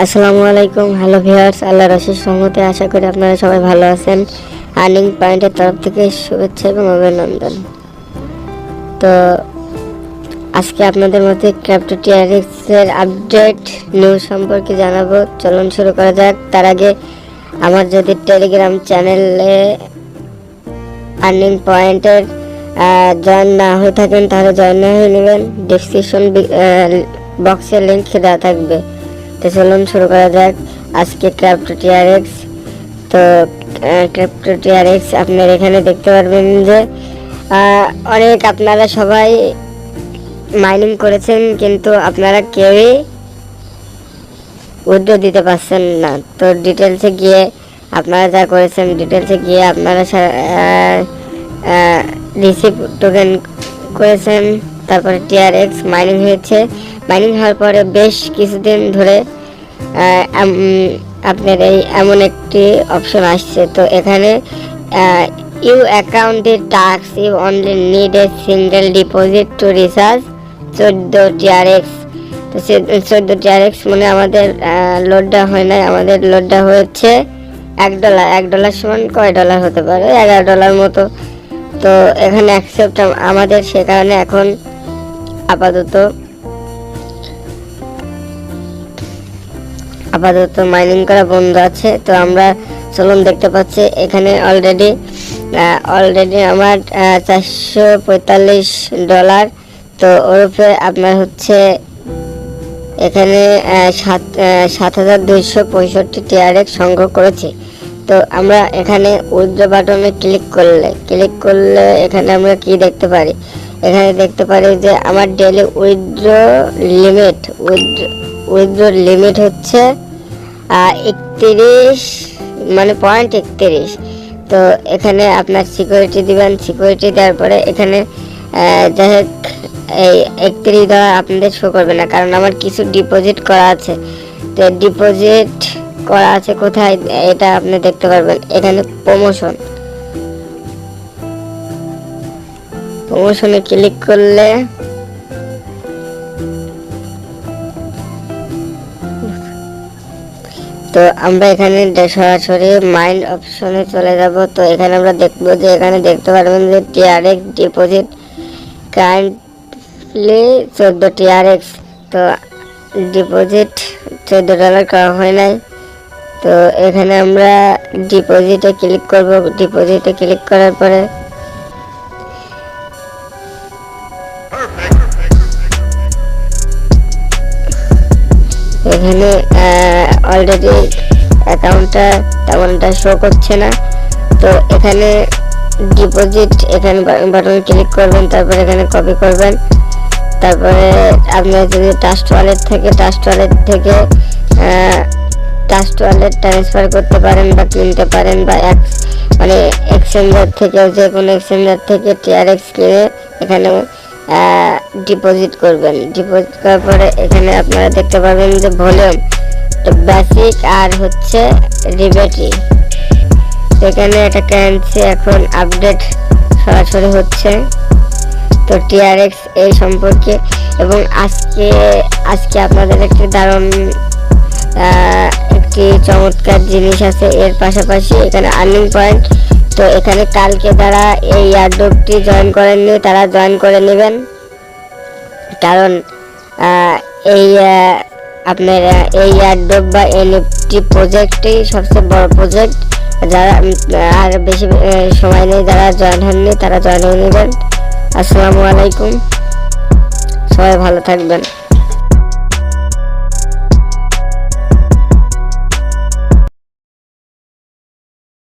আসসালামু আলাইকুম। Hello viewers, আল্লাহর অশেষ রহমতে আশা করি আপনারা সবাই ভালো আছেন। আর্নিং পয়েন্টের তরফ থেকে শুভেচ্ছা এবং অভিনন্দন। তো আজকে আপনাদের মধ্যে ক্রিপ্টো টিআরএক্স এর আপডেট নিউজ সম্পর্কে জানাবো। চলুন শুরু করা যাক। তার আগে আমার যদি টেলিগ্রাম চ্যানেলে আর্নিং পয়েন্টের জয়েন না হয়ে থাকেন তাহলে জয়েন হয়ে নেবেন। ডেসক্রিপশন বক্সে লিঙ্ক দেওয়া থাকবে। তো চলুন শুরু করা যাক আজকে ক্রিপ্টো টিআরএক্স। তো ক্রিপ্টো টিআরএক্স আপনারা এখানে দেখতে পারবেন যে অনেক আপনারা সবাই মাইনিং করেছেন, কিন্তু আপনারা কেউই উইথড্র দিতে পারছেন না। তো ডিটেলসে গিয়ে আপনারা যা করেছেন, ডিটেলসে গিয়ে আপনারা রিসিভ টোকেন করেছেন, তারপরে টিআরএক্স মাইনিং হয়েছে। মাইনিং হওয়ার পরে বেশ কিছুদিন ধরে আপনার এই এমন একটি অপশন আসছে। তো এখানে ইউ অ্যাকাউন্টের task you only need a single deposit to recharge 14 TRX. তো সে 14 টিআরএক্স মানে আমাদের লোডটা হয় নাই, আমাদের লোডটা হয়েছে $1। $1 সমান কয় ডলার হতে পারে? $11 মতো। তো এখানে অ্যাকসেপ্ট আমাদের, সে কারণে এখন আপাতত মাইনিং করা বন্ধ আছে। তো আমরা চলুন দেখতে পাচ্ছি এখানে অলরেডি আমার $445। তো ওরফে আপনার হচ্ছে এখানে 7265 টিআরএক্স সংগ্রহ করেছি। তো আমরা এখানে উইথড্র বাটনে ক্লিক করলে এখানে আমরা কি দেখতে পারি? এখানে দেখতে পারি যে আমার ডেইলি উইথড্র লিমিট হচ্ছে 31 মানে .31। তো এখানে আপনার সিকিউরিটি দিবেন। সিকিউরিটি দেওয়ার পরে এখানে যাই হোক এই $31 আপনাদের শো করবে না, কারণ আমার কিছু ডিপোজিট করা আছে। তো ডিপোজিট করা আছে কোথায় এটা আপনি দেখতে পারবেন। এখানে প্রমোশনে ক্লিক করলে তো আমরা এখানে সরাসরি মাইন্ড অপশনে চলে যাব। তো এখানে আমরা দেখবো যে এখানে দেখতে পারবেন যে টিআরএক্স ডিপোজিট কারেন্টলি 14 টিআরএক্স। তো ডিপোজিট $14 করা হয় নাই। তো এখানে আমরা ডিপোজিটে ক্লিক করব। ডিপোজিটে ক্লিক করার পরে এখানে অলরেডি অ্যাকাউন্টটা তেমনটা শো করছে না। তো এখানে ডিপোজিট এখানে বাটনে ক্লিক করবেন, তারপরে এখানে কপি করবেন। তারপরে আপনার যদি ট্রাস্ট ওয়ালেট ট্রান্সফার করতে পারেন বা কিনতে পারেন, বা মানে এক্সচেঞ্জার থেকেও, যে কোনো এক্সচেঞ্জার থেকে টিআরএক্স কিনে এখানে ডিপোজিট করবেন। ডিপোজিট করার পরে এখানে আপনারা দেখতে পাবেন যে ভলিউম, বেসিক আর হচ্ছে রিবেটি। এখানে একটা কারেন্সি এখন আপডেট সরাসরি হচ্ছে। তো টিআরএক্স এই সম্পর্কে, এবং আজকে আপনাদের একটি দারুণ একটি চমৎকার জিনিস আছে। এর পাশাপাশি এখানে আর্নিং পয়েন্ট। তো এখানে কালকে যারা এই এয়ারড্রপটি জয়েন করেননি তারা জয়েন করে নেবেন, কারণ আপনার এই এয়ারড্রপ বা এনএফটি প্রজেক্টই সবচেয়ে বড় প্রজেক্ট। যারা আর বেশি সময় নেই, যারা জয়েন হননি তারা জয়েন হয়ে নেবেন। আসসালামু আলাইকুম, সবাই ভালো থাকবেন।